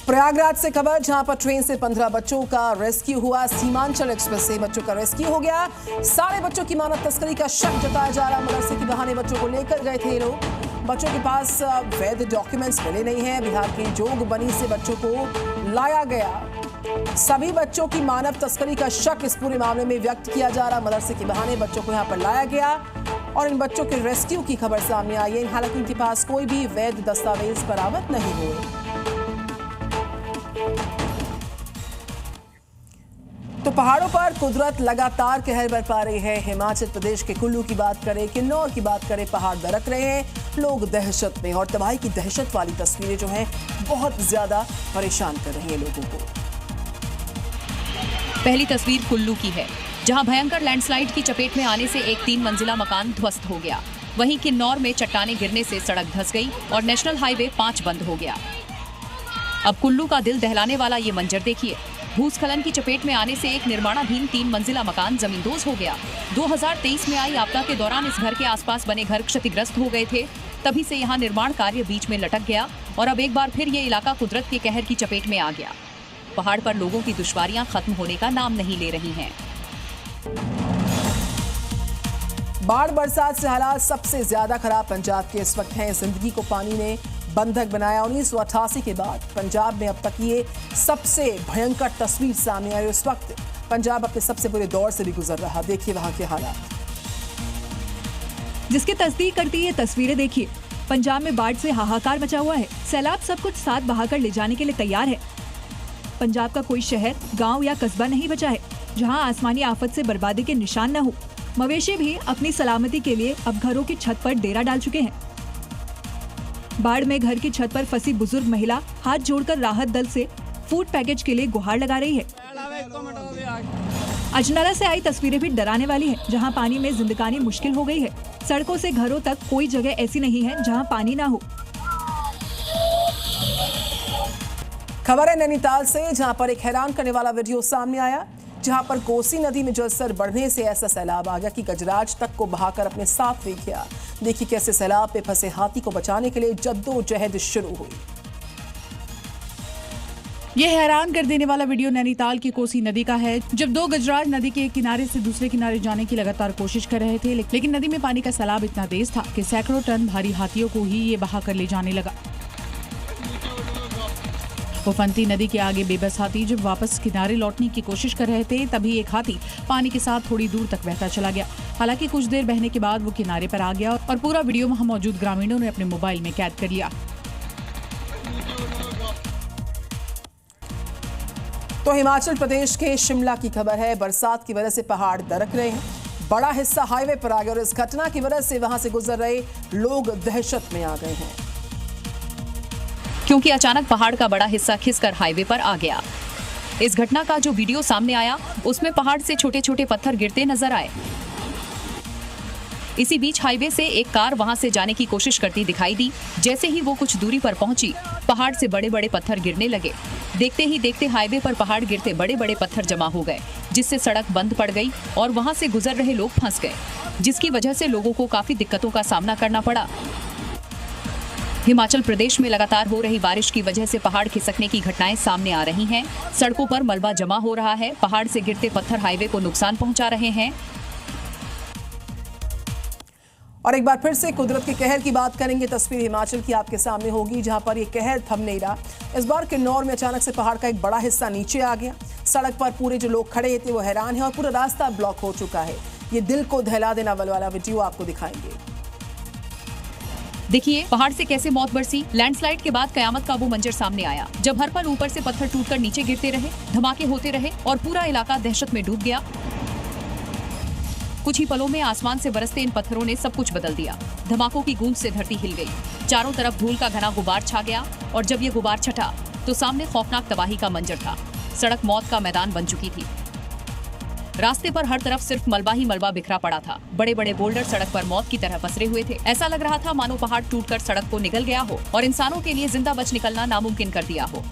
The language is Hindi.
प्रयागराज से खबर, जहां पर ट्रेन से 15 बच्चों का रेस्क्यू हुआ। सीमांचल एक्सप्रेस से बच्चों का रेस्क्यू हो गया। सारे बच्चों की मानव तस्करी का शक जताया जा रहा। मदरसे के बहाने बच्चों को लेकर गए थे ये लोग। बच्चों के पास वैध डॉक्यूमेंट्स मिले नहीं हैं। बिहार के जोगबनी से बच्चों को लाया गया। सभी बच्चों की मानव तस्करी का शक इस पूरे मामले में व्यक्त किया जा रहा। मदरसे के बहाने बच्चों को यहाँ पर लाया गया और इन बच्चों के रेस्क्यू की खबर सामने आई है। हालांकि इनके पास कोई भी वैध दस्तावेज बरामद नहीं हुए। तो पहाड़ों पर कुदरत लगातार कहर बरपा रही है। हिमाचल प्रदेश के कुल्लू की बात करें, किन्नौर की बात करें, पहाड़ दरक रहे हैं। लोग दहशत में, और तबाही की दहशत वाली तस्वीरें जो हैं बहुत ज्यादा परेशान कर रही हैं लोगों को। पहली तस्वीर कुल्लू की है, जहां भयंकर लैंडस्लाइड की चपेट में आने से एक 3 मंजिला मकान ध्वस्त हो गया। वहीं किन्नौर में चट्टानें गिरने से सड़क धंस गई और नेशनल हाईवे 5 बंद हो गया। अब कुल्लू का दिल दहलाने वाला ये मंजर देखिए। भूस्खलन की चपेट में आने से एक निर्माणाधीन 3 मंजिला मकान जमींदोज हो गया। 2023 में आई आपदा के दौरान इस घर के आसपास बने घर क्षतिग्रस्त हो गए थे। तभी से यहाँ निर्माण कार्य बीच में लटक गया और अब एक बार फिर ये इलाका कुदरत के कहर की चपेट में आ गया। पहाड़ पर लोगों की दुश्वारियां खत्म होने का नाम नहीं ले रही हैं। बाढ़ बरसात से हालात सबसे ज्यादा खराब पंजाब के इस वक्त हैं। जिंदगी को पानी ने बंधक बनाया। 1988 के बाद पंजाब में अब तक ये सबसे भयंकर तस्वीर सामने आई। इस वक्त पंजाब अपने सबसे बुरे दौर से भी गुजर रहा। देखिए वहां के हालात, जिसकी तस्दीक करती है तस्वीरें देखिए। पंजाब में बाढ़ से हाहाकार मचा हुआ है। सैलाब सब कुछ साथ बहाकर ले जाने के लिए तैयार है। पंजाब का कोई शहर, गांव या कस्बा नहीं बचा है जहां आसमानी आफत से बर्बादी के निशान न हो। मवेशी भी अपनी सलामती के लिए अब घरों की छत पर डेरा डाल चुके हैं। बाढ़ में घर की छत पर फंसी बुजुर्ग महिला हाथ जोड़कर राहत दल से फूड पैकेज के लिए गुहार लगा रही है। अजनाला से आई तस्वीरें भी डराने वाली हैं, जहां पानी में जिंदगानी मुश्किल हो गई है। सड़कों से घरों तक कोई जगह ऐसी नहीं है जहां पानी ना हो। खबर है नैनीताल से, जहां पर एक हैरान करने वाला वीडियो सामने आया, जहां पर कोसी नदी में जलस्तर बढ़ने से ऐसा सैलाब आ गया कि गजराज तक को बहाकर अपने साथ ले गया। देखिए कैसे सैलाब पे फंसे हाथी को बचाने के लिए जद्दोजहद शुरू हुई। ये हैरान कर देने वाला वीडियो नैनीताल की कोसी नदी का है, जब 2 गजराज नदी के एक किनारे से दूसरे किनारे जाने की लगातार कोशिश कर रहे थे, लेकिन नदी में पानी का सैलाब इतना तेज था कि सैकड़ों टन भारी हाथियों को ही ये बहा कर ले जाने लगा। उफनती नदी के आगे बेबस हाथी जब वापस किनारे लौटने की कोशिश कर रहे थे, तभी एक हाथी पानी के साथ थोड़ी दूर तक बहता चला गया। हालांकि कुछ देर बहने के बाद वो किनारे पर आ गया और पूरा वीडियो वहां मौजूद ग्रामीणों ने अपने मोबाइल में कैद कर लिया। तो हिमाचल प्रदेश के शिमला की खबर है। बरसात की वजह से पहाड़ दरक रहे हैं। बड़ा हिस्सा हाईवे पर आ गया और इस घटना की वजह से वहां से गुजर रहे लोग दहशत में आ गए हैं, क्योंकि अचानक पहाड़ का बड़ा हिस्सा खिसकर हाईवे पर आ गया। इस घटना का जो वीडियो सामने आया, उसमें पहाड़ से छोटे छोटे पत्थर गिरते नजर आए। इसी बीच हाईवे से एक कार वहां से जाने की कोशिश करती दिखाई दी। जैसे ही वो कुछ दूरी पर पहुंची, पहाड़ से बड़े बड़े पत्थर गिरने लगे। देखते ही देखते हाईवे पर पहाड़ गिरते बड़े बड़े पत्थर जमा हो गए, जिससे सड़क बंद पड़ गई और वहां से गुजर रहे लोग फंस गए, जिसकी वजह से लोगों को काफी दिक्कतों का सामना करना पड़ा। हिमाचल प्रदेश में लगातार हो रही बारिश की वजह से पहाड़ खिसकने की घटनाएं सामने आ रही हैं। सड़कों पर मलबा जमा हो रहा है। पहाड़ से गिरते पत्थर हाईवे को नुकसान पहुंचा रहे हैं। और एक बार फिर से कुदरत के कहर की बात करेंगे। तस्वीर हिमाचल की आपके सामने होगी, जहां पर ये कहर थम नहीं रहा। इस बार किन्नौर में अचानक से पहाड़ का एक बड़ा हिस्सा नीचे आ गया। सड़क पर पूरे जो लोग खड़े थे वो हैरान हैं और पूरा रास्ता ब्लॉक हो चुका है। ये दिल को दहला देने वाला वीडियो आपको दिखाएंगे। देखिए पहाड़ से कैसे मौत बरसी। लैंडस्लाइड के बाद कयामत का वो मंजर सामने आया, जब हर पल ऊपर से पत्थर टूटकर नीचे गिरते रहे, धमाके होते रहे और पूरा इलाका दहशत में डूब गया। कुछ ही पलों में आसमान से बरसते इन पत्थरों ने सब कुछ बदल दिया। धमाकों की गूंज से धरती हिल गई। चारों तरफ धूल का घना गुबार छा गया और जब ये गुबार छटा तो सामने खौफनाक तबाही का मंजर था। सड़क मौत का मैदान बन चुकी थी। रास्ते पर हर तरफ सिर्फ मलबा ही मलबा बिखरा पड़ा था। बड़े बड़े बोल्डर सड़क पर मौत की तरह पसरे हुए थे। ऐसा लग रहा था मानो पहाड़ टूटकर सड़क को निगल गया हो और इंसानों के लिए जिंदा बच निकलना नामुमकिन कर दिया हो।